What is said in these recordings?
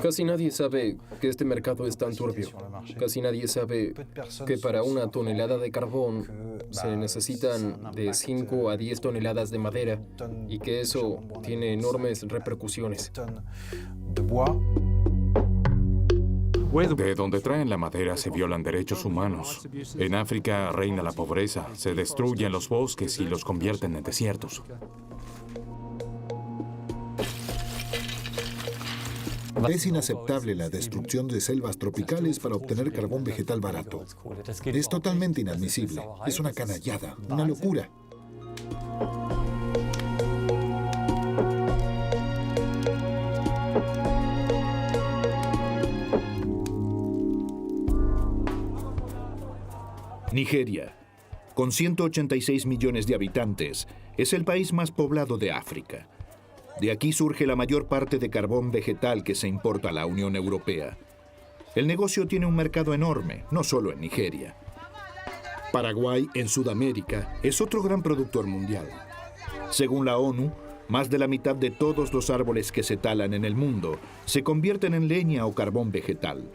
Casi nadie sabe que este mercado es tan turbio. Casi nadie sabe que para una tonelada de carbón se necesitan de 5 a 10 toneladas de madera y que eso tiene enormes repercusiones. De donde traen la madera se violan derechos humanos. En África reina la pobreza, se destruyen los bosques y los convierten en desiertos. Es inaceptable la destrucción de selvas tropicales para obtener carbón vegetal barato. Es totalmente inadmisible. Es una canallada, una locura. Nigeria, con 186 millones de habitantes, es el país más poblado de África. De aquí surge la mayor parte de carbón vegetal que se importa a la Unión Europea. El negocio tiene un mercado enorme, no solo en Nigeria. Paraguay, en Sudamérica, es otro gran productor mundial. Según la ONU, más de la mitad de todos los árboles que se talan en el mundo se convierten en leña o carbón vegetal.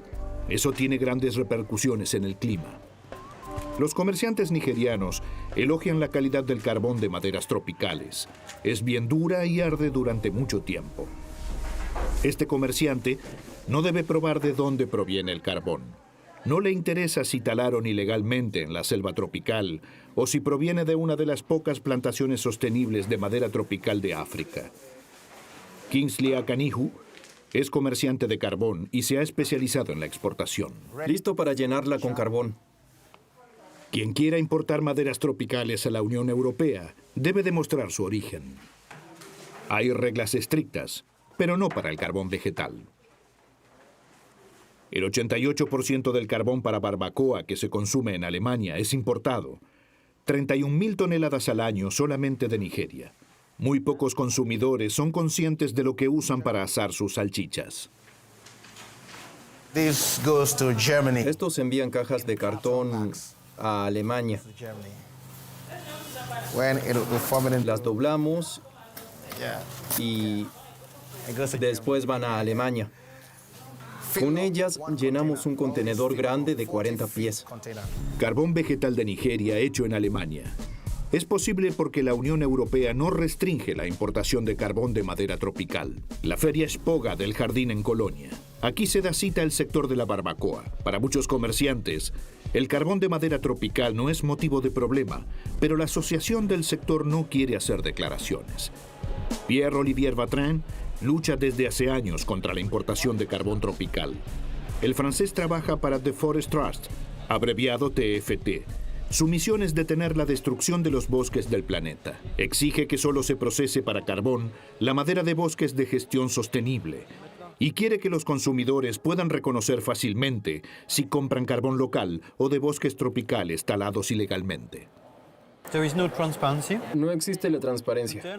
Eso tiene grandes repercusiones en el clima. Los comerciantes nigerianos elogian la calidad del carbón de maderas tropicales. Es bien dura y arde durante mucho tiempo. Este comerciante no debe probar de dónde proviene el carbón. No le interesa si talaron ilegalmente en la selva tropical o si proviene de una de las pocas plantaciones sostenibles de madera tropical de África. Kingsley Akanihu es comerciante de carbón y se ha especializado en la exportación. Listo para llenarla con carbón. Quien quiera importar maderas tropicales a la Unión Europea debe demostrar su origen. Hay reglas estrictas, pero no para el carbón vegetal. El 88% del carbón para barbacoa que se consume en Alemania es importado. 31.000 toneladas al año solamente de Nigeria. Muy pocos consumidores son conscientes de lo que usan para asar sus salchichas. Estos envían cajas de cartón a Alemania. Las doblamos y después van a Alemania. Con ellas llenamos un contenedor grande de 40 pies. Carbón vegetal de Nigeria hecho en Alemania. Es posible porque la Unión Europea no restringe la importación de carbón de madera tropical. La feria Spoga del Jardín en Colonia. Aquí se da cita el sector de la barbacoa. Para muchos comerciantes, el carbón de madera tropical no es motivo de problema, pero la asociación del sector no quiere hacer declaraciones. Pierre-Olivier Vatrin lucha desde hace años contra la importación de carbón tropical. El francés trabaja para The Forest Trust, abreviado TFT. Su misión es detener la destrucción de los bosques del planeta. Exige que solo se procese para carbón la madera de bosques de gestión sostenible y quiere que los consumidores puedan reconocer fácilmente si compran carbón local o de bosques tropicales talados ilegalmente. No existe la transparencia.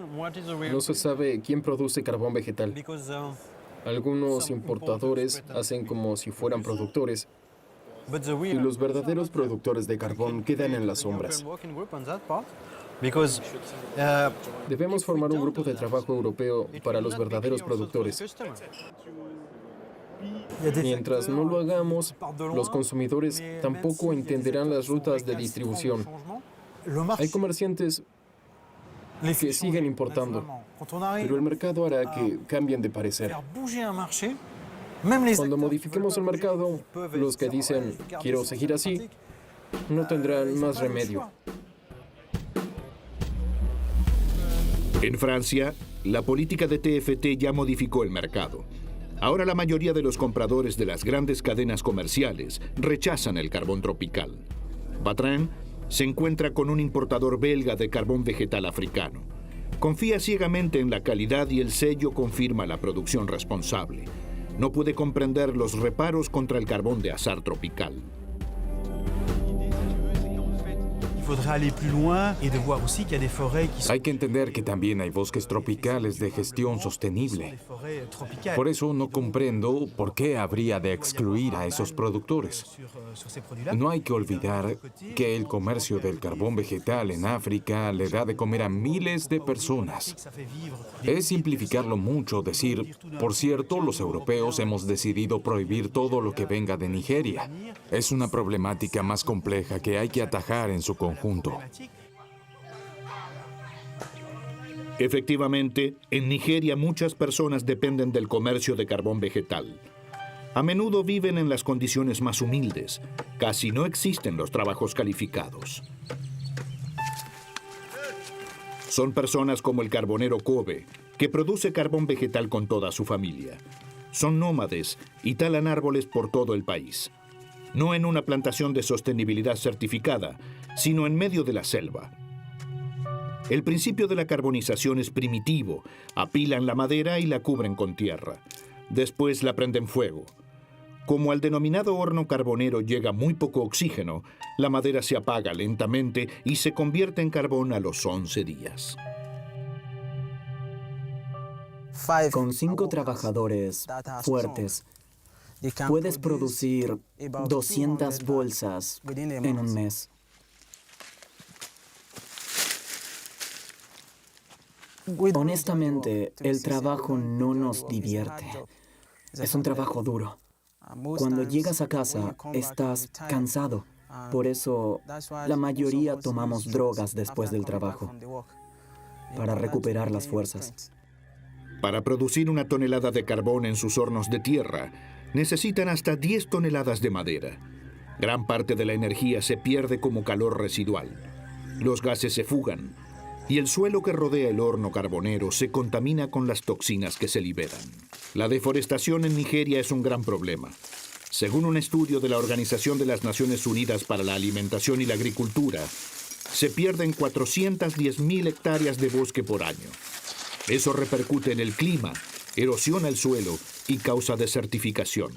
No se sabe quién produce carbón vegetal. Algunos importadores hacen como si fueran productores, y los verdaderos productores de carbón quedan en las sombras. Debemos formar un grupo de trabajo europeo para los verdaderos productores. Mientras no lo hagamos, los consumidores tampoco entenderán las rutas de distribución. Hay comerciantes que siguen importando, pero el mercado hará que cambien de parecer. Cuando modifiquemos el mercado, los que dicen quiero seguir así, no tendrán más remedio. En Francia, la política de TFT ya modificó el mercado. Ahora la mayoría de los compradores de las grandes cadenas comerciales rechazan el carbón tropical. Vatrin se encuentra con un importador belga de carbón vegetal africano. Confía ciegamente en la calidad y el sello confirma la producción responsable. No puede comprender los reparos contra el carbón de azar tropical. Hay que entender que también hay bosques tropicales de gestión sostenible. Por eso no comprendo por qué habría de excluir a esos productores. No hay que olvidar que el comercio del carbón vegetal en África le da de comer a miles de personas. Es simplificarlo mucho decir, por cierto, los europeos hemos decidido prohibir todo lo que venga de Nigeria. Es una problemática más compleja que hay que atajar en su conjunto. Efectivamente, en Nigeria muchas personas dependen del comercio de carbón vegetal. A menudo viven en las condiciones más humildes. Casi no existen los trabajos calificados. Son personas como el carbonero Kobe, que produce carbón vegetal con toda su familia. Son nómades y talan árboles por todo el país. No en una plantación de sostenibilidad certificada, sino en medio de la selva. El principio de la carbonización es primitivo. Apilan la madera y la cubren con tierra. Después la prenden fuego. Como al denominado horno carbonero llega muy poco oxígeno, la madera se apaga lentamente y se convierte en carbón a los 11 días. Con 5 trabajadores fuertes, puedes producir 200 bolsas en un mes. Honestamente, el trabajo no nos divierte. Es un trabajo duro. Cuando llegas a casa, estás cansado. Por eso, la mayoría tomamos drogas después del trabajo, para recuperar las fuerzas. Para producir 1 tonelada de carbón en sus hornos de tierra, necesitan hasta 10 toneladas de madera. Gran parte de la energía se pierde como calor residual. Los gases se fugan y el suelo que rodea el horno carbonero se contamina con las toxinas que se liberan. La deforestación en Nigeria es un gran problema. Según un estudio de la Organización de las Naciones Unidas para la Alimentación y la Agricultura, se pierden 410.000 hectáreas de bosque por año. Eso repercute en el clima, erosiona el suelo y causa desertificación.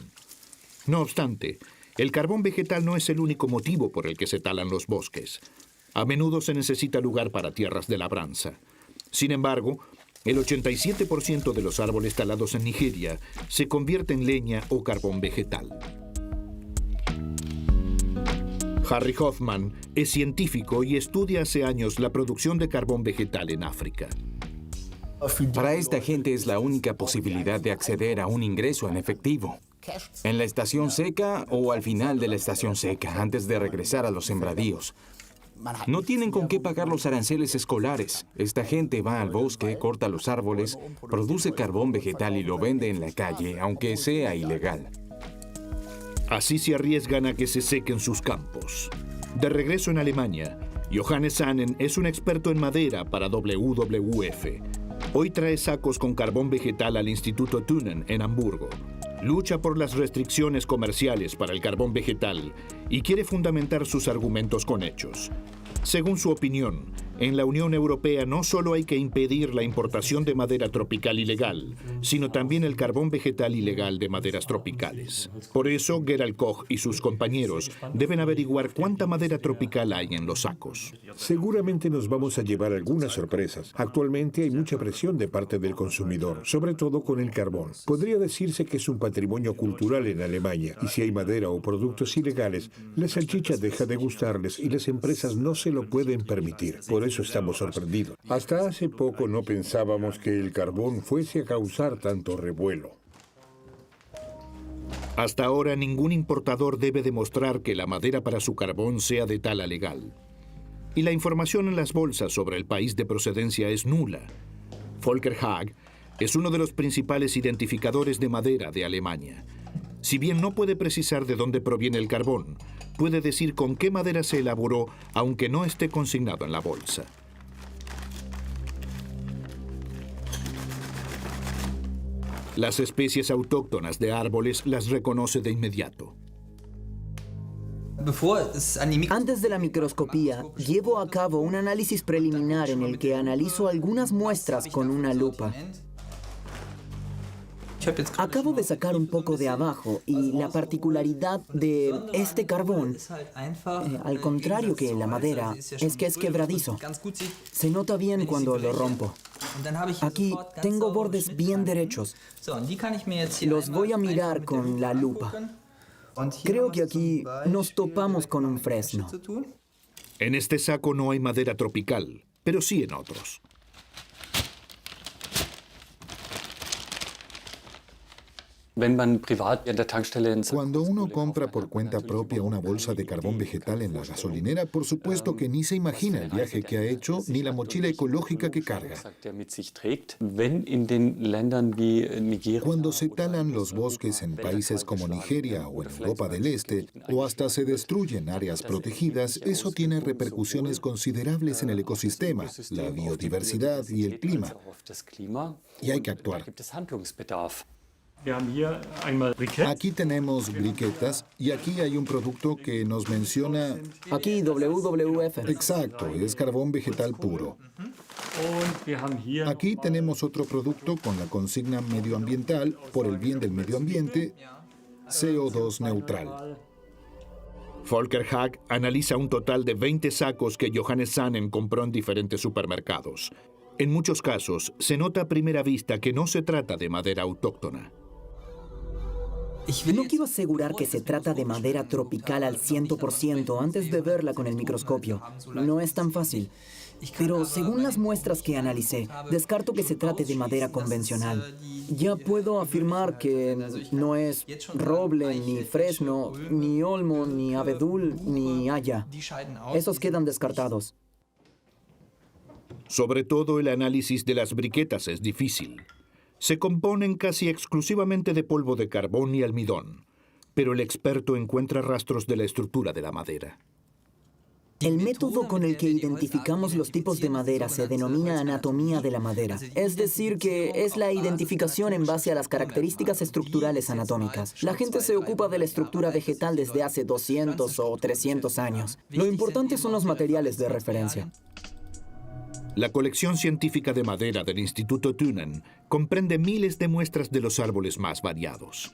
No obstante, el carbón vegetal no es el único motivo por el que se talan los bosques. A menudo se necesita lugar para tierras de labranza. Sin embargo, el 87% de los árboles talados en Nigeria se convierte en leña o carbón vegetal. Harry Hoffman es científico y estudia hace años la producción de carbón vegetal en África. Para esta gente es la única posibilidad de acceder a un ingreso en efectivo. En la estación seca o al final de la estación seca, antes de regresar a los sembradíos. No tienen con qué pagar los aranceles escolares. Esta gente va al bosque, corta los árboles, produce carbón vegetal y lo vende en la calle, aunque sea ilegal. Así se arriesgan a que se sequen sus campos. De regreso en Alemania, Johannes Sannen es un experto en madera para WWF. Hoy trae sacos con carbón vegetal al Instituto Thunen en Hamburgo. Lucha por las restricciones comerciales para el carbón vegetal y quiere fundamentar sus argumentos con hechos. Según su opinión, en la Unión Europea no solo hay que impedir la importación de madera tropical ilegal, sino también el carbón vegetal ilegal de maderas tropicales. Por eso, Gerald Koch y sus compañeros deben averiguar cuánta madera tropical hay en los sacos. Seguramente nos vamos a llevar algunas sorpresas. Actualmente hay mucha presión de parte del consumidor, sobre todo con el carbón. Podría decirse que es un patrimonio cultural en Alemania, y si hay madera o productos ilegales, la salchicha deja de gustarles y las empresas no se lo pueden permitir. Por eso estamos sorprendidos. Hasta hace poco no pensábamos que el carbón fuese a causar tanto revuelo. Hasta ahora ningún importador debe demostrar que la madera para su carbón sea de tala legal. Y la información en las bolsas sobre el país de procedencia es nula. Volker Haag es uno de los principales identificadores de madera de Alemania. Si bien no puede precisar de dónde proviene el carbón, puede decir con qué madera se elaboró, aunque no esté consignado en la bolsa. Las especies autóctonas de árboles las reconoce de inmediato. Antes de la microscopía, llevo a cabo un análisis preliminar en el que analizo algunas muestras con una lupa. Acabo de sacar un poco de abajo y la particularidad de este carbón, al contrario que la madera, es que es quebradizo. Se nota bien cuando lo rompo. Aquí tengo bordes bien derechos. Los voy a mirar con la lupa. Creo que aquí nos topamos con un fresno. En este saco no hay madera tropical, pero sí en otros. Cuando uno compra por cuenta propia una bolsa de carbón vegetal en la gasolinera, por supuesto que ni se imagina el viaje que ha hecho ni la mochila ecológica que carga. Cuando se talan los bosques en países como Nigeria o en Europa del Este, o hasta se destruyen áreas protegidas, eso tiene repercusiones considerables en el ecosistema, la biodiversidad y el clima. Y hay que actuar. Aquí tenemos briquetas y aquí hay un producto que nos menciona... Aquí WWF. Exacto, es carbón vegetal puro. Aquí tenemos otro producto con la consigna medioambiental, por el bien del medio ambiente, CO2 neutral. Volker Hag analiza un total de 20 sacos que Johannes Sannen compró en diferentes supermercados. En muchos casos, se nota a primera vista que no se trata de madera autóctona. No quiero asegurar que se trata de madera tropical al 100% antes de verla con el microscopio. No es tan fácil. Pero según las muestras que analicé, descarto que se trate de madera convencional. Ya puedo afirmar que no es roble, ni fresno, ni olmo, ni abedul, ni haya. Esos quedan descartados. Sobre todo el análisis de las briquetas es difícil. Se componen casi exclusivamente de polvo de carbón y almidón, pero el experto encuentra rastros de la estructura de la madera. El método con el que identificamos los tipos de madera se denomina anatomía de la madera. Es decir, que es la identificación en base a las características estructurales anatómicas. La gente se ocupa de la estructura vegetal desde hace 200 o 300 años. Lo importante son los materiales de referencia. La colección científica de madera del Instituto Thünen comprende miles de muestras de los árboles más variados.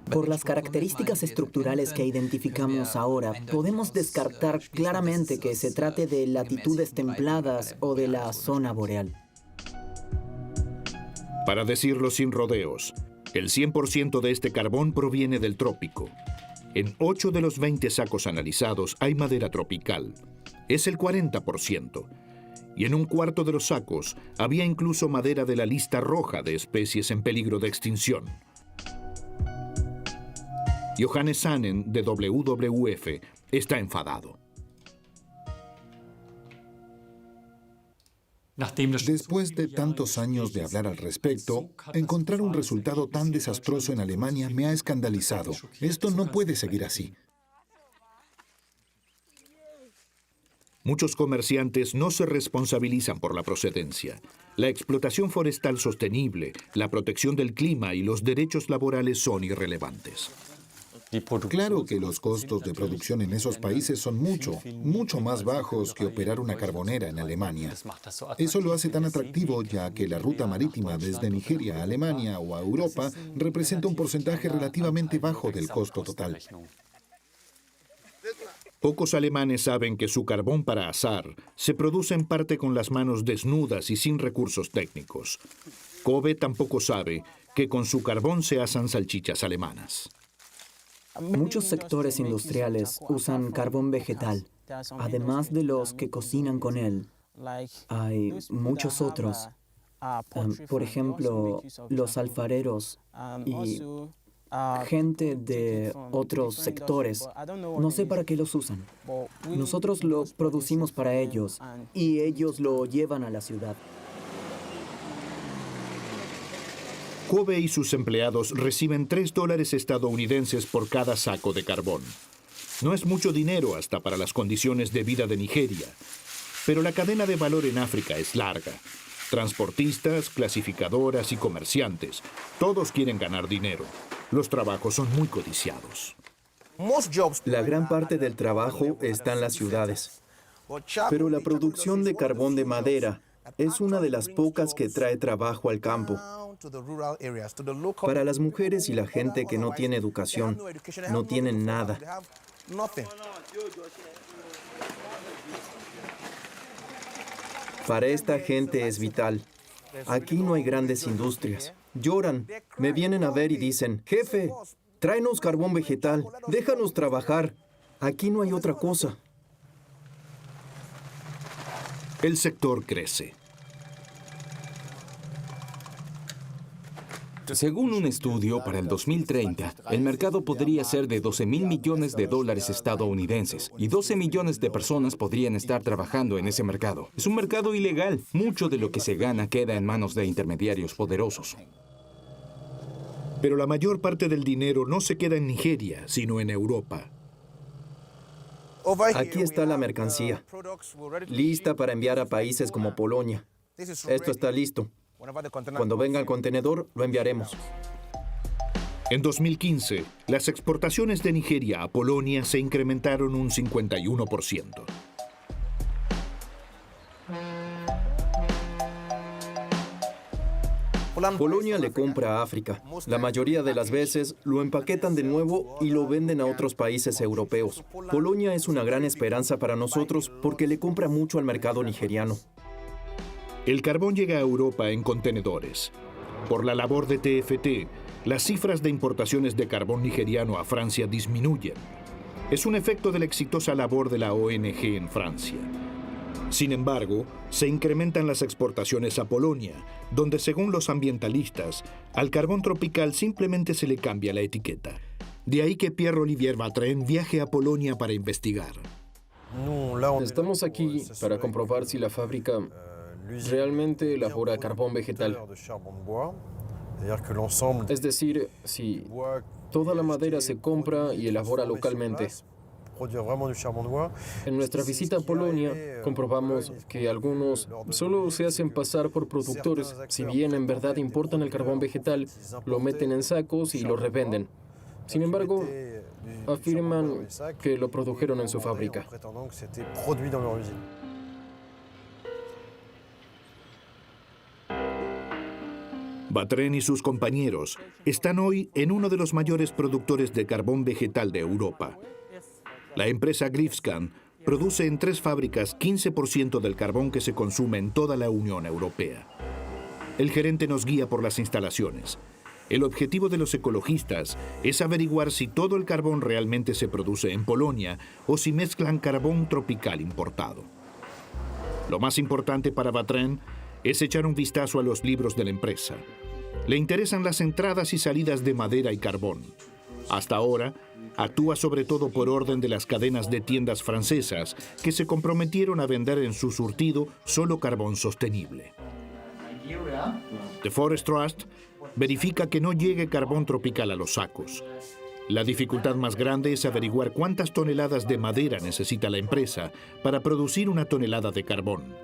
Por las características estructurales que identificamos ahora, podemos descartar claramente que se trate de latitudes templadas o de la zona boreal. Para decirlo sin rodeos, el 100% de este carbón proviene del trópico. En 8 de los 20 sacos analizados hay madera tropical. Es el 40%. Y en un cuarto de los sacos había incluso madera de la lista roja de especies en peligro de extinción. Johannes Sannen, de WWF, está enfadado. Después de tantos años de hablar al respecto, encontrar un resultado tan desastroso en Alemania me ha escandalizado. Esto no puede seguir así. Muchos comerciantes no se responsabilizan por la procedencia. La explotación forestal sostenible, la protección del clima y los derechos laborales son irrelevantes. Claro que los costos de producción en esos países son mucho más bajos que operar una carbonera en Alemania. Eso lo hace tan atractivo ya que la ruta marítima desde Nigeria a Alemania o a Europa representa un porcentaje relativamente bajo del costo total. Pocos alemanes saben que su carbón para asar se produce en parte con las manos desnudas y sin recursos técnicos. Kobe tampoco sabe que con su carbón se asan salchichas alemanas. Muchos sectores industriales usan carbón vegetal. Además de los que cocinan con él, hay muchos otros. Por ejemplo, los alfareros y gente de otros sectores. No sé para qué los usan. Nosotros lo producimos para ellos y ellos lo llevan a la ciudad. Kobe y sus empleados reciben $3 estadounidenses por cada saco de carbón. No es mucho dinero hasta para las condiciones de vida de Nigeria, pero la cadena de valor en África es larga. Transportistas, clasificadoras y comerciantes, todos quieren ganar dinero. Los trabajos son muy codiciados. La gran parte del trabajo está en las ciudades. Pero la producción de carbón de madera es una de las pocas que trae trabajo al campo. Para las mujeres y la gente que no tiene educación, no tienen nada. Para esta gente es vital. Aquí no hay grandes industrias. Lloran, me vienen a ver y dicen, jefe, tráenos carbón vegetal, déjanos trabajar. Aquí no hay otra cosa. El sector crece. Según un estudio, para el 2030, el mercado podría ser de 12.000 millones de dólares estadounidenses y 12 millones de personas podrían estar trabajando en ese mercado. Es un mercado ilegal. Mucho de lo que se gana queda en manos de intermediarios poderosos. Pero la mayor parte del dinero no se queda en Nigeria, sino en Europa. Aquí está la mercancía, lista para enviar a países como Polonia. Esto está listo. Cuando venga el contenedor, lo enviaremos. En 2015, las exportaciones de Nigeria a Polonia se incrementaron un 51%. Polonia le compra a África. La mayoría de las veces lo empaquetan de nuevo y lo venden a otros países europeos. Polonia es una gran esperanza para nosotros porque le compra mucho al mercado nigeriano. El carbón llega a Europa en contenedores. Por la labor de TFT, las cifras de importaciones de carbón nigeriano a Francia disminuyen. Es un efecto de la exitosa labor de la ONG en Francia. Sin embargo, se incrementan las exportaciones a Polonia, donde según los ambientalistas, al carbón tropical simplemente se le cambia la etiqueta. De ahí que Pierre-Olivier Vatrin viaje a Polonia para investigar. Estamos aquí para comprobar si la fábrica realmente elabora carbón vegetal. Es decir, si toda la madera se compra y elabora localmente. En nuestra visita a Polonia, comprobamos que algunos solo se hacen pasar por productores. Si bien en verdad importan el carbón vegetal, lo meten en sacos y lo revenden. Sin embargo, afirman que lo produjeron en su fábrica. Vatrin y sus compañeros están hoy en uno de los mayores productores de carbón vegetal de Europa. La empresa Grifskan produce en 3 fábricas 15% del carbón que se consume en toda la Unión Europea. El gerente nos guía por las instalaciones. El objetivo de los ecologistas es averiguar si todo el carbón realmente se produce en Polonia o si mezclan carbón tropical importado. Lo más importante para Vatrin es echar un vistazo a los libros de la empresa. Le interesan las entradas y salidas de madera y carbón. Hasta ahora, actúa sobre todo por orden de las cadenas de tiendas francesas que se comprometieron a vender en su surtido solo carbón sostenible. The Forest Trust verifica que no llegue carbón tropical a los sacos. La dificultad más grande es averiguar cuántas toneladas de madera necesita la empresa para producir una tonelada de carbón.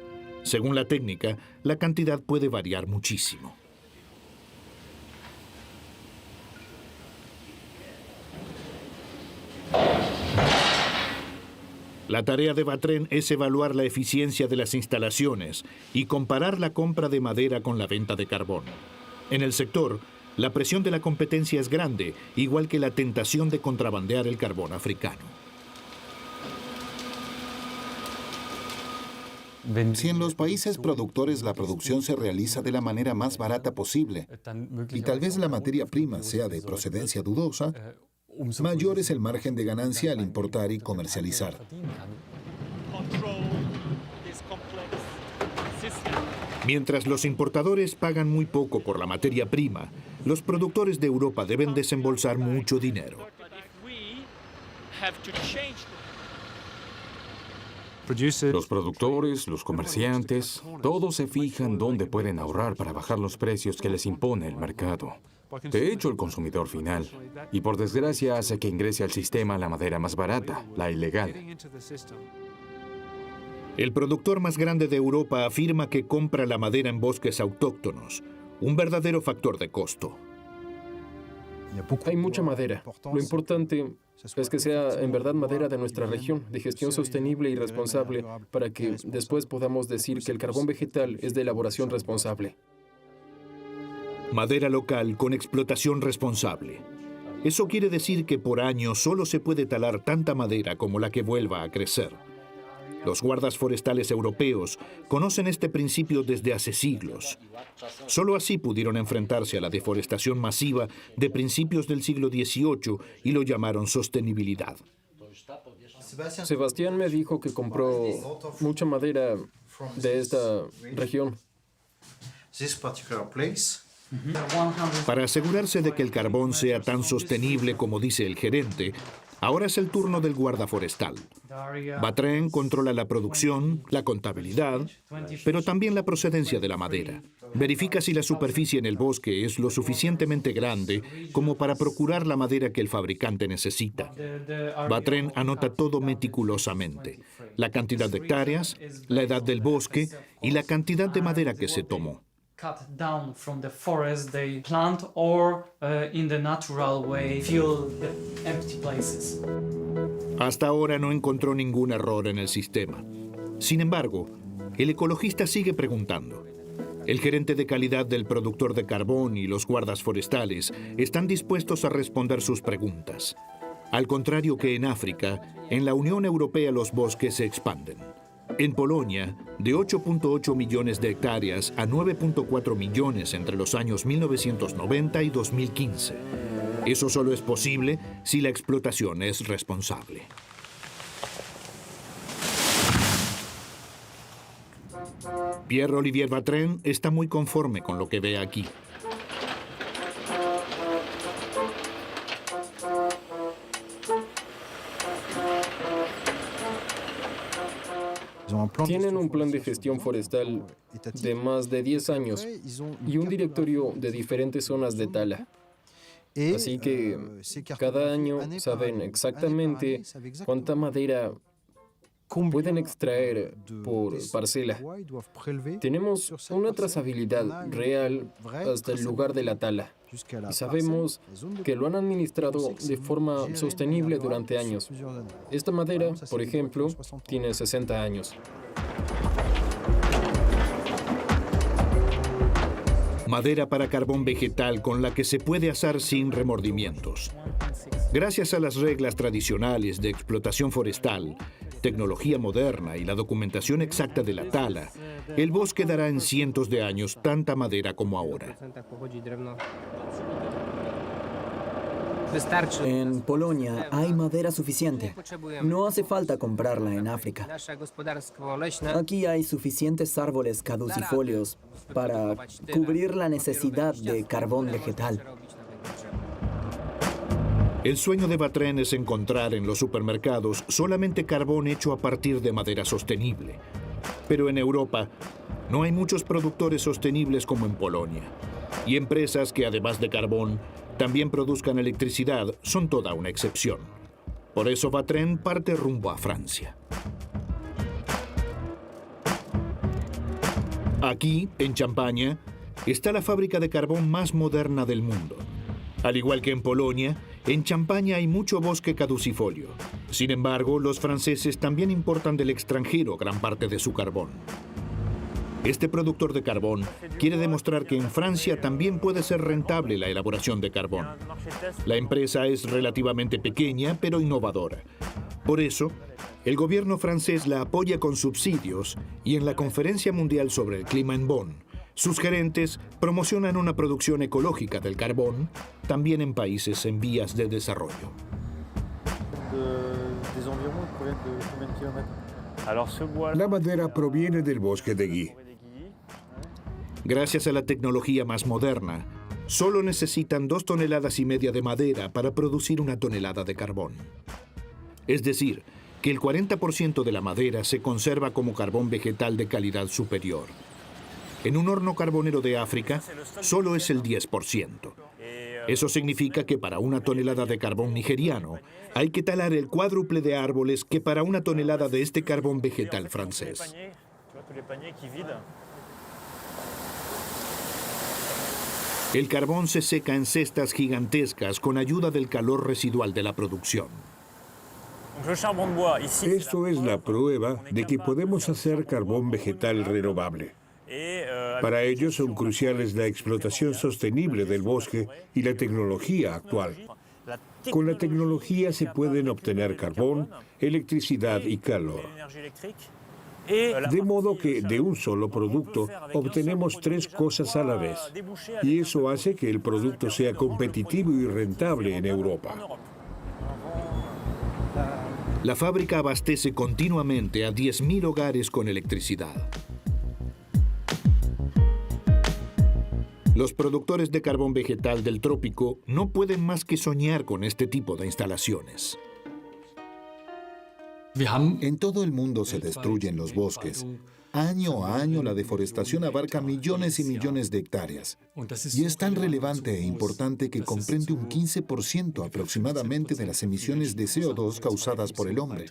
Según la técnica, la cantidad puede variar muchísimo. La tarea de Vatrin es evaluar la eficiencia de las instalaciones y comparar la compra de madera con la venta de carbón. En el sector, la presión de la competencia es grande, igual que la tentación de contrabandear el carbón africano. Si en los países productores la producción se realiza de la manera más barata posible y tal vez la materia prima sea de procedencia dudosa, mayor es el margen de ganancia al importar y comercializar. Mientras los importadores pagan muy poco por la materia prima, los productores de Europa deben desembolsar mucho dinero. Los productores, los comerciantes, todos se fijan dónde pueden ahorrar para bajar los precios que les impone el mercado. De hecho, el consumidor final. Y por desgracia hace que ingrese al sistema la madera más barata, la ilegal. El productor más grande de Europa afirma que compra la madera en bosques autóctonos, un verdadero factor de costo. Hay mucha madera. Lo importante es que sea en verdad madera de nuestra región, de gestión sostenible y responsable, para que después podamos decir que el carbón vegetal es de elaboración responsable. Madera local con explotación responsable. Eso quiere decir que por año solo se puede talar tanta madera como la que vuelva a crecer. Los guardas forestales europeos conocen este principio desde hace siglos. Solo así pudieron enfrentarse a la deforestación masiva de principios del siglo XVIII y lo llamaron sostenibilidad. Sebastián me dijo que compró mucha madera de esta región. Para asegurarse de que el carbón sea tan sostenible como dice el gerente, ahora es el turno del guarda forestal. Vatrin controla la producción, la contabilidad, pero también la procedencia de la madera. Verifica si la superficie en el bosque es lo suficientemente grande como para procurar la madera que el fabricante necesita. Vatrin anota todo meticulosamente: la cantidad de hectáreas, la edad del bosque y la cantidad de madera que se tomó. Cut down from the forest they plant or in the natural way fill the empty places. Hasta ahora no encontró ningún error en el sistema. Sin embargo, el ecologista sigue preguntando. El gerente de calidad del productor de carbón y los guardas forestales están dispuestos a responder sus preguntas. Al contrario que en África, en la Unión Europea los bosques se expanden. En Polonia, de 8.8 millones de hectáreas a 9.4 millones entre los años 1990 y 2015. Eso solo es posible si la explotación es responsable. Pierre-Olivier Vatrin está muy conforme con lo que ve aquí. Tienen un plan de gestión forestal de más de 10 años y un directorio de diferentes zonas de tala. Así que cada año saben exactamente cuánta madera pueden extraer por parcela. Tenemos una trazabilidad real hasta el lugar de la tala. Y sabemos que lo han administrado de forma sostenible durante años. Esta madera, por ejemplo, tiene 60 años. Madera para carbón vegetal con la que se puede asar sin remordimientos. Gracias a las reglas tradicionales de explotación forestal, tecnología moderna y la documentación exacta de la tala, el bosque dará en cientos de años tanta madera como ahora. En Polonia hay madera suficiente. No hace falta comprarla en África. Aquí hay suficientes árboles caducifolios para cubrir la necesidad de carbón vegetal. El sueño de Vatrin es encontrar en los supermercados solamente carbón hecho a partir de madera sostenible. Pero en Europa no hay muchos productores sostenibles como en Polonia. Y empresas que, además de carbón, también produzcan electricidad son toda una excepción. Por eso Vatrin parte rumbo a Francia. Aquí, en Champaña, está la fábrica de carbón más moderna del mundo. Al igual que en Polonia, en Champaña hay mucho bosque caducifolio. Sin embargo, los franceses también importan del extranjero gran parte de su carbón. Este productor de carbón quiere demostrar que en Francia también puede ser rentable la elaboración de carbón. La empresa es relativamente pequeña, pero innovadora. Por eso, el gobierno francés la apoya con subsidios y en la Conferencia Mundial sobre el Clima en Bonn, sus gerentes promocionan una producción ecológica del carbón, también en países en vías de desarrollo. La madera proviene del bosque de Gui. Gracias a la tecnología más moderna, solo necesitan 2,5 toneladas de madera para producir 1 tonelada de carbón. Es decir, que el 40% de la madera se conserva como carbón vegetal de calidad superior. En un horno carbonero de África, solo es el 10%. Eso significa que para 1 tonelada de carbón nigeriano, hay que talar el cuádruple de árboles que para 1 tonelada de este carbón vegetal francés. El carbón se seca en cestas gigantescas con ayuda del calor residual de la producción. Esto es la prueba de que podemos hacer carbón vegetal renovable. Para ello son cruciales la explotación sostenible del bosque y la tecnología actual. Con la tecnología se pueden obtener carbón, electricidad y calor. De modo que de un solo producto obtenemos tres cosas a la vez. Y eso hace que el producto sea competitivo y rentable en Europa. La fábrica abastece continuamente a 10.000 hogares con electricidad. Los productores de carbón vegetal del trópico no pueden más que soñar con este tipo de instalaciones. En todo el mundo se destruyen los bosques. Año a año la deforestación abarca millones y millones de hectáreas. Y es tan relevante e importante que comprende un 15% aproximadamente de las emisiones de CO2 causadas por el hombre.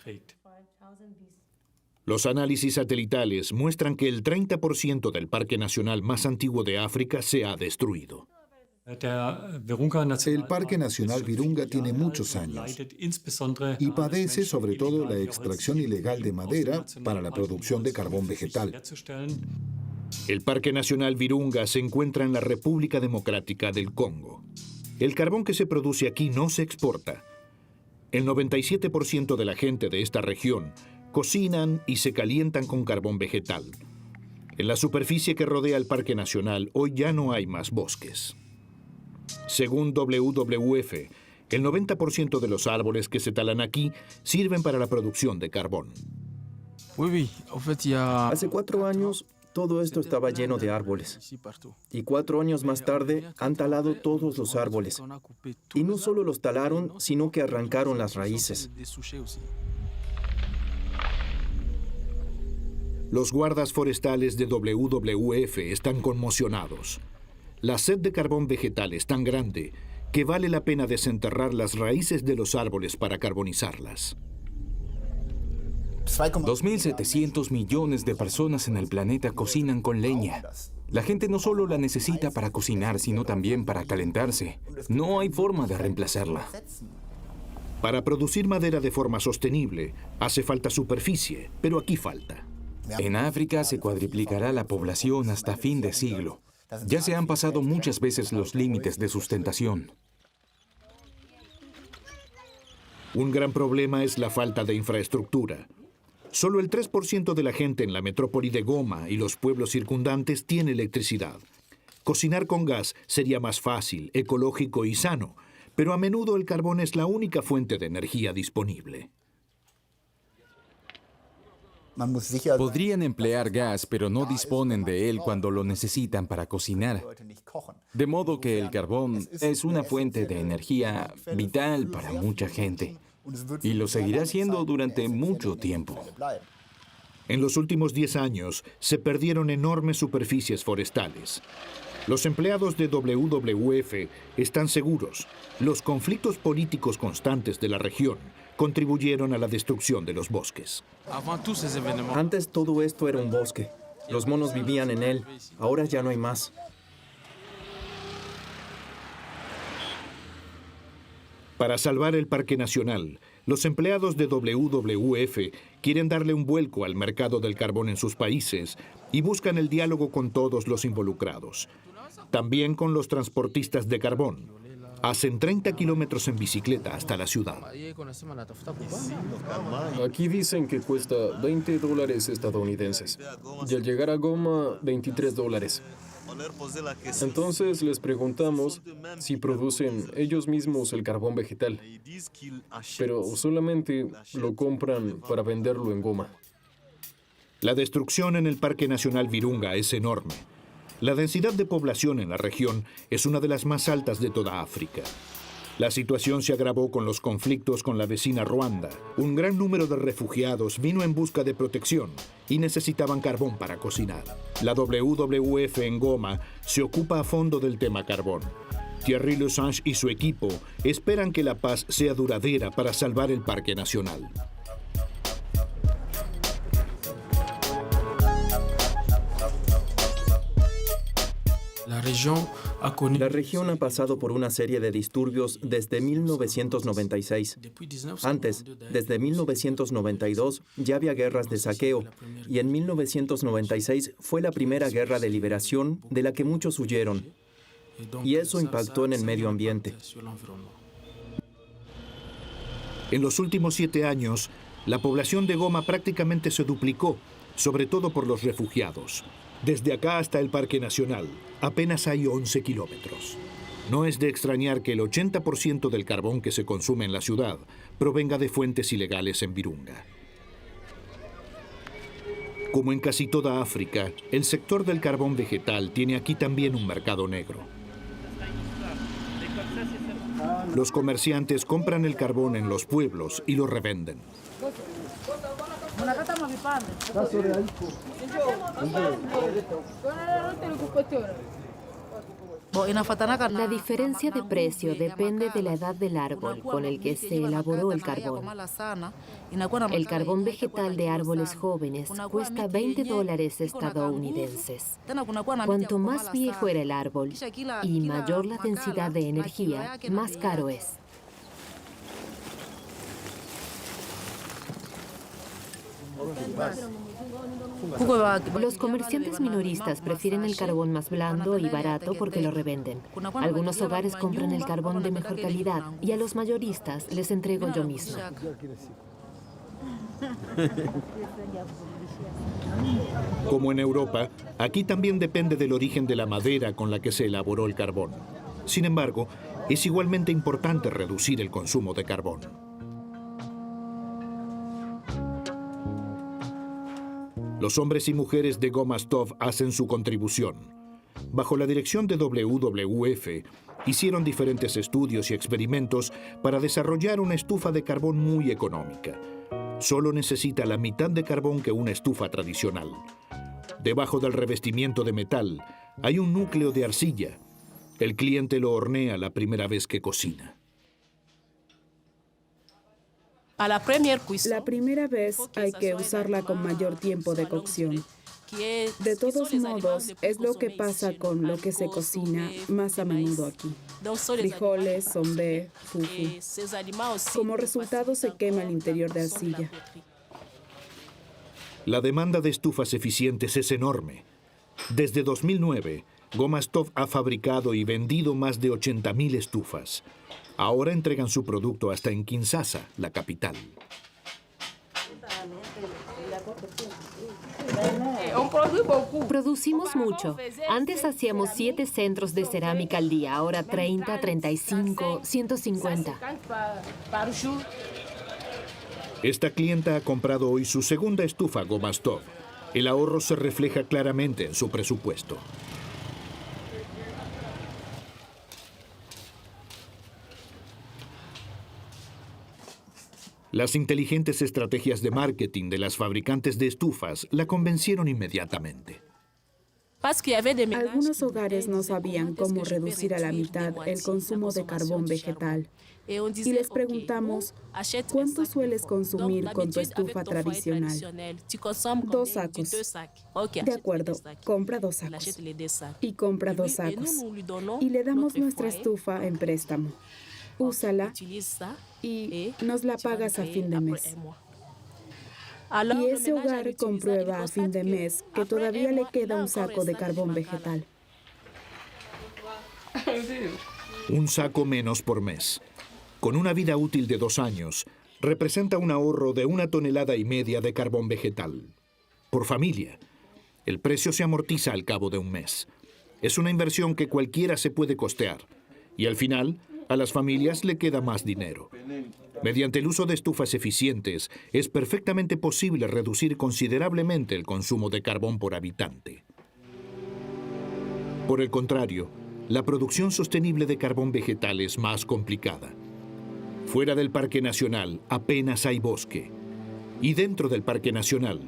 Los análisis satelitales muestran que el 30% del parque nacional más antiguo de África se ha destruido. El Parque Nacional Virunga tiene muchos años y padece sobre todo la extracción ilegal de madera para la producción de carbón vegetal. El Parque Nacional Virunga se encuentra en la República Democrática del Congo. El carbón que se produce aquí no se exporta. El 97% de la gente de esta región cocinan y se calientan con carbón vegetal. En la superficie que rodea el Parque Nacional hoy ya no hay más bosques. Según WWF, el 90% de los árboles que se talan aquí sirven para la producción de carbón. Hace 4 años, todo esto estaba lleno de árboles. Y 4 años más tarde, han talado todos los árboles. Y no solo los talaron, sino que arrancaron las raíces. Los guardas forestales de WWF están conmocionados. La sed de carbón vegetal es tan grande que vale la pena desenterrar las raíces de los árboles para carbonizarlas. 2.700 millones de personas en el planeta cocinan con leña. La gente no solo la necesita para cocinar, sino también para calentarse. No hay forma de reemplazarla. Para producir madera de forma sostenible, hace falta superficie, pero aquí falta. En África se cuadriplicará la población hasta fin de siglo. Ya se han pasado muchas veces los límites de sustentación. Un gran problema es la falta de infraestructura. Solo el 3% de la gente en la metrópoli de Goma y los pueblos circundantes tiene electricidad. Cocinar con gas sería más fácil, ecológico y sano, pero a menudo el carbón es la única fuente de energía disponible. Podrían emplear gas, pero no disponen de él cuando lo necesitan para cocinar. De modo que el carbón es una fuente de energía vital para mucha gente. Y lo seguirá siendo durante mucho tiempo. En los últimos 10 años se perdieron enormes superficies forestales. Los empleados de WWF están seguros. Los conflictos políticos constantes de la región contribuyeron a la destrucción de los bosques. Antes todo esto era un bosque. Los monos vivían en él. Ahora ya no hay más. Para salvar el Parque Nacional, los empleados de WWF quieren darle un vuelco al mercado del carbón en sus países y buscan el diálogo con todos los involucrados. También con los transportistas de carbón. Hacen 30 kilómetros en bicicleta hasta la ciudad. Aquí dicen que cuesta $20 estadounidenses. Y al llegar a Goma, $23. Entonces les preguntamos si producen ellos mismos el carbón vegetal, pero solamente lo compran para venderlo en Goma. La destrucción en el Parque Nacional Virunga es enorme. La densidad de población en la región es una de las más altas de toda África. La situación se agravó con los conflictos con la vecina Ruanda. Un gran número de refugiados vino en busca de protección y necesitaban carbón para cocinar. La WWF en Goma se ocupa a fondo del tema carbón. Thierry Lusange y su equipo esperan que la paz sea duradera para salvar el Parque Nacional. La región La región ha pasado por una serie de disturbios desde 1996. Antes, desde 1992, ya había guerras de saqueo, y en 1996 fue la primera guerra de liberación de la que muchos huyeron, y eso impactó en el medio ambiente. En los últimos 7 años, la población de Goma prácticamente se duplicó, sobre todo por los refugiados. Desde acá hasta el Parque Nacional, apenas hay 11 kilómetros. No es de extrañar que el 80% del carbón que se consume en la ciudad provenga de fuentes ilegales en Virunga. Como en casi toda África, el sector del carbón vegetal tiene aquí también un mercado negro. Los comerciantes compran el carbón en los pueblos y lo revenden. La diferencia de precio depende de la edad del árbol con el que se elaboró el carbón. El carbón vegetal de árboles jóvenes cuesta $20 estadounidenses. Cuanto más viejo era el árbol y mayor la densidad de energía, más caro es. Los comerciantes minoristas prefieren el carbón más blando y barato porque lo revenden. Algunos hogares compran el carbón de mejor calidad y a los mayoristas les entrego yo misma. Como en Europa, aquí también depende del origen de la madera con la que se elaboró el carbón. Sin embargo, es igualmente importante reducir el consumo de carbón. Los hombres y mujeres de Goma Stove hacen su contribución. Bajo la dirección de WWF, hicieron diferentes estudios y experimentos para desarrollar una estufa de carbón muy económica. Solo necesita la mitad de carbón que una estufa tradicional. Debajo del revestimiento de metal hay un núcleo de arcilla. El cliente lo hornea la primera vez que cocina. La primera vez hay que usarla con mayor tiempo de cocción. De todos modos, es lo que pasa con lo que se cocina más a menudo aquí. Frijoles, sombé, fufu. Como resultado se quema el interior de arcilla. La demanda de estufas eficientes es enorme. Desde 2009, Goma Stove ha fabricado y vendido más de 80.000 estufas. Ahora entregan su producto hasta en Kinshasa, la capital. Producimos mucho. Antes hacíamos 7 centros de cerámica al día, ahora 30, 35, 150. Esta clienta ha comprado hoy su segunda estufa Goma Stove. El ahorro se refleja claramente en su presupuesto. Las inteligentes estrategias de marketing de las fabricantes de estufas la convencieron inmediatamente. Algunos hogares no sabían cómo reducir a la mitad el consumo de carbón vegetal. Y les preguntamos, ¿cuánto sueles consumir con tu estufa tradicional? 2 sacos. De acuerdo, compra 2 sacos. Y compra 2 sacos. Y le damos nuestra estufa en préstamo. Úsala y nos la pagas a fin de mes. Y ese hogar comprueba a fin de mes que todavía le queda un saco de carbón vegetal. Un saco menos por mes. Con una vida útil de 2 años, representa un ahorro de 1,5 toneladas de carbón vegetal. Por familia, el precio se amortiza al cabo de un mes. Es una inversión que cualquiera se puede costear. Y al final, a las familias le queda más dinero. Mediante el uso de estufas eficientes, es perfectamente posible reducir considerablemente el consumo de carbón por habitante. Por el contrario, la producción sostenible de carbón vegetal es más complicada. Fuera del Parque Nacional apenas hay bosque. Y dentro del Parque Nacional,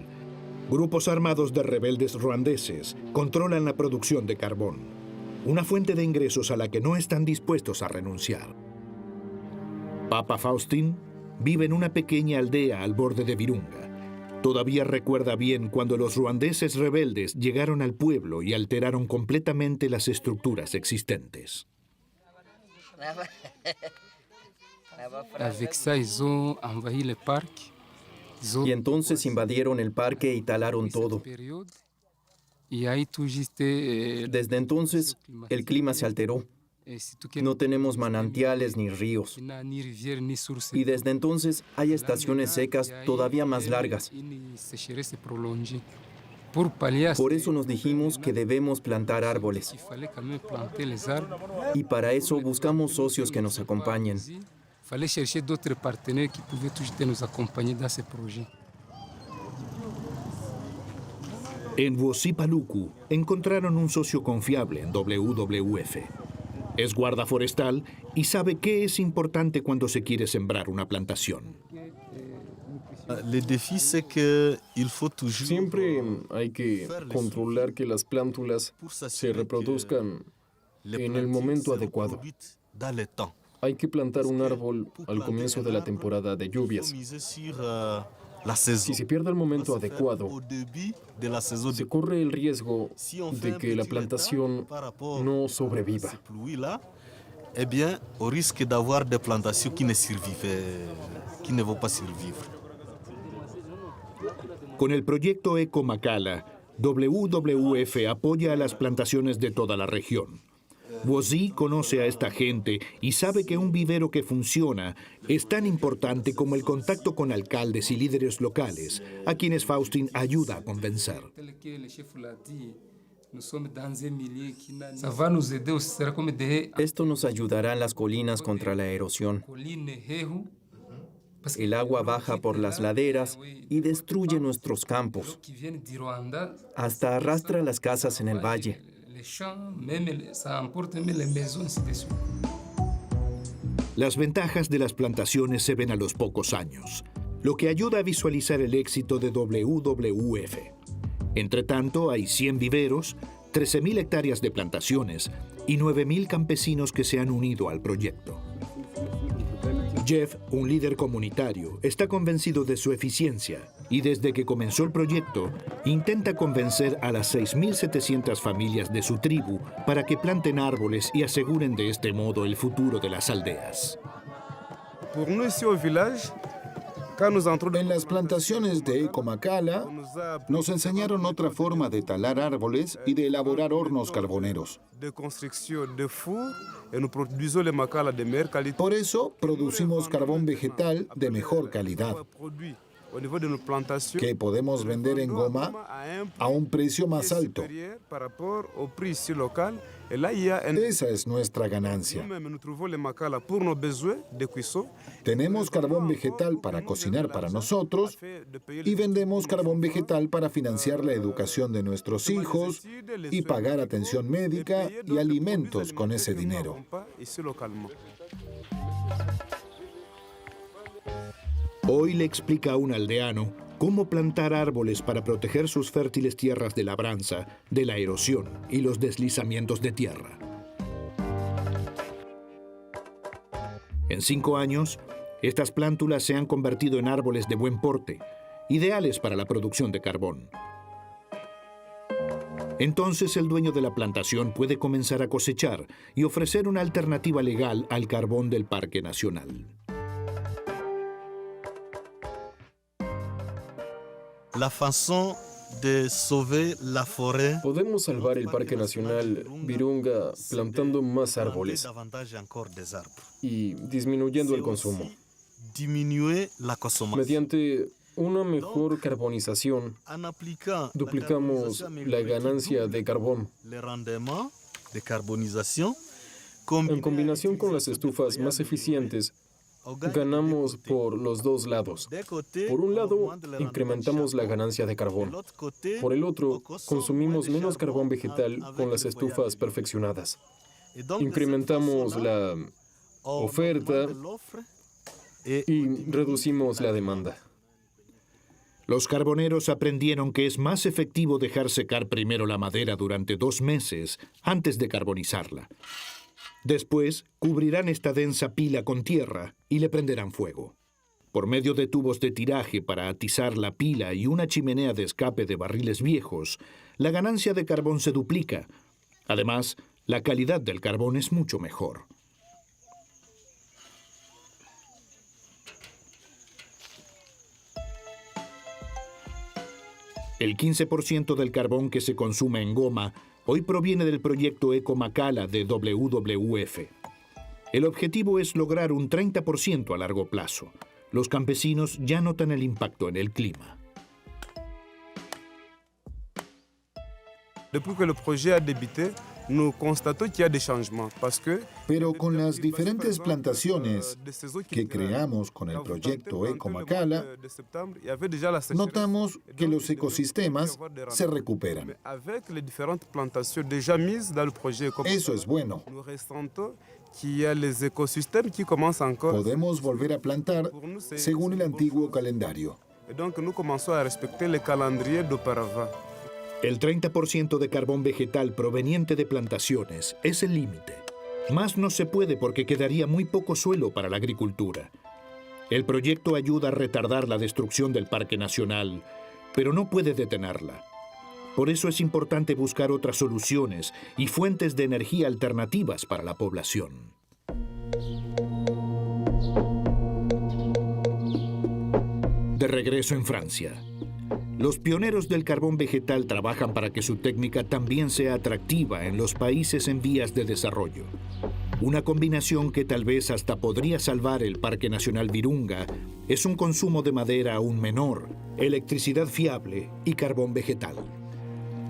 grupos armados de rebeldes ruandeses controlan la producción de carbón, una fuente de ingresos a la que no están dispuestos a renunciar. Papa Faustin vive en una pequeña aldea al borde de Virunga. Todavía recuerda bien cuando los ruandeses rebeldes llegaron al pueblo y alteraron completamente las estructuras existentes. Y entonces invadieron el parque y talaron todo. Desde entonces, el clima se alteró. No tenemos manantiales ni ríos. Y desde entonces hay estaciones secas todavía más largas. Por eso nos dijimos que debemos plantar árboles. Y para eso buscamos socios que nos acompañen. En Wosi Paluku encontraron un socio confiable en WWF. Es guarda forestal y sabe qué es importante cuando se quiere sembrar una plantación. Siempre hay que controlar que las plántulas se reproduzcan en el momento adecuado. Hay que plantar un árbol al comienzo de la temporada de lluvias. Si se pierde el momento adecuado, se corre el riesgo de que la plantación no sobreviva. Con el proyecto Eco Macala, WWF apoya a las plantaciones de toda la región. Wosi conoce a esta gente y sabe que un vivero que funciona es tan importante como el contacto con alcaldes y líderes locales, a quienes Faustin ayuda a convencer. Esto nos ayudará en las colinas contra la erosión. El agua baja por las laderas y destruye nuestros campos. Hasta arrastra las casas en el valle. Las ventajas de las plantaciones se ven a los pocos años, lo que ayuda a visualizar el éxito de WWF. Entre tanto, hay 100 viveros, 13.000 hectáreas de plantaciones y 9.000 campesinos que se han unido al proyecto. Jeff, un líder comunitario, está convencido de su eficiencia y desde que comenzó el proyecto, intenta convencer a las 6.700 familias de su tribu para que planten árboles y aseguren de este modo el futuro de las aldeas. En las plantaciones de Eco Macala nos enseñaron otra forma de talar árboles y de elaborar hornos carboneros. Por eso producimos carbón vegetal de mejor calidad, que podemos vender en Goma a un precio más alto. Esa es nuestra ganancia. Tenemos carbón vegetal para cocinar para nosotros y vendemos carbón vegetal para financiar la educación de nuestros hijos y pagar atención médica y alimentos con ese dinero. Hoy le explica a un aldeano cómo plantar árboles para proteger sus fértiles tierras de labranza, de la erosión y los deslizamientos de tierra. En 5 años, estas plántulas se han convertido en árboles de buen porte, ideales para la producción de carbón. Entonces el dueño de la plantación puede comenzar a cosechar y ofrecer una alternativa legal al carbón del Parque Nacional. Podemos salvar el Parque Nacional Virunga plantando más árboles y disminuyendo el consumo. Mediante una mejor carbonización, duplicamos la ganancia de carbón. En combinación con las estufas más eficientes, ganamos por los dos lados. Por un lado, incrementamos la ganancia de carbón. Por el otro, consumimos menos carbón vegetal con las estufas perfeccionadas. Incrementamos la oferta y reducimos la demanda. Los carboneros aprendieron que es más efectivo dejar secar primero la madera durante 2 meses antes de carbonizarla. Después, cubrirán esta densa pila con tierra y le prenderán fuego. Por medio de tubos de tiraje para atizar la pila y una chimenea de escape de barriles viejos, la ganancia de carbón se duplica. Además, la calidad del carbón es mucho mejor. El 15% del carbón que se consume en Goma hoy proviene del proyecto Eco-Macala de WWF. El objetivo es lograr un 30% a largo plazo. Los campesinos ya notan el impacto en el clima. Depuis que le projet a débuté, nous constatons qu'il y a des changements parce que Pero con las diferentes plantaciones que creamos con el proyecto Eco-Macala, notamos que los ecosistemas se recuperan. Eso es bueno. Podemos volver a plantar según el antiguo calendario. El 30% de carbón vegetal proveniente de plantaciones es el límite. Más no se puede porque quedaría muy poco suelo para la agricultura. El proyecto ayuda a retardar la destrucción del Parque Nacional, pero no puede detenerla. Por eso es importante buscar otras soluciones y fuentes de energía alternativas para la población. De regreso en Francia. Los pioneros del carbón vegetal trabajan para que su técnica también sea atractiva en los países en vías de desarrollo. Una combinación que tal vez hasta podría salvar el Parque Nacional Virunga es un consumo de madera aún menor, electricidad fiable y carbón vegetal.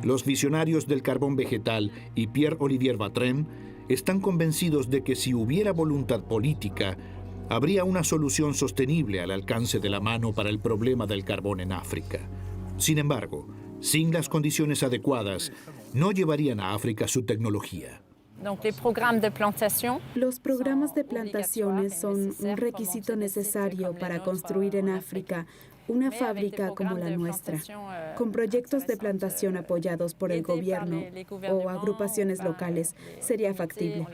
Los visionarios del carbón vegetal y Pierre-Olivier Vatrin están convencidos de que si hubiera voluntad política, habría una solución sostenible al alcance de la mano para el problema del carbón en África. Sin embargo, sin las condiciones adecuadas, no llevarían a África su tecnología. Los programas de plantaciones son un requisito necesario para construir en África una fábrica como la nuestra, con proyectos de plantación apoyados por el gobierno o agrupaciones locales, sería factible.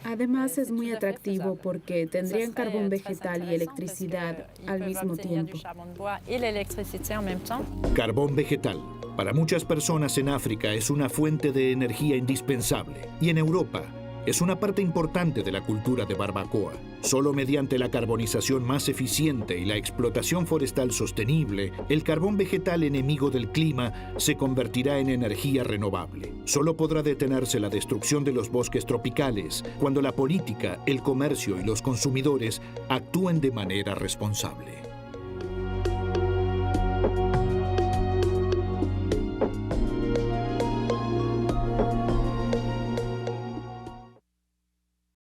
Además, es muy atractivo porque tendrían carbón vegetal y electricidad al mismo tiempo. Carbón vegetal, para muchas personas en África, es una fuente de energía indispensable. Y en Europa, es una parte importante de la cultura de barbacoa. Solo mediante la carbonización más eficiente y la explotación forestal sostenible, el carbón vegetal enemigo del clima se convertirá en energía renovable. Solo podrá detenerse la destrucción de los bosques tropicales cuando la política, el comercio y los consumidores actúen de manera responsable.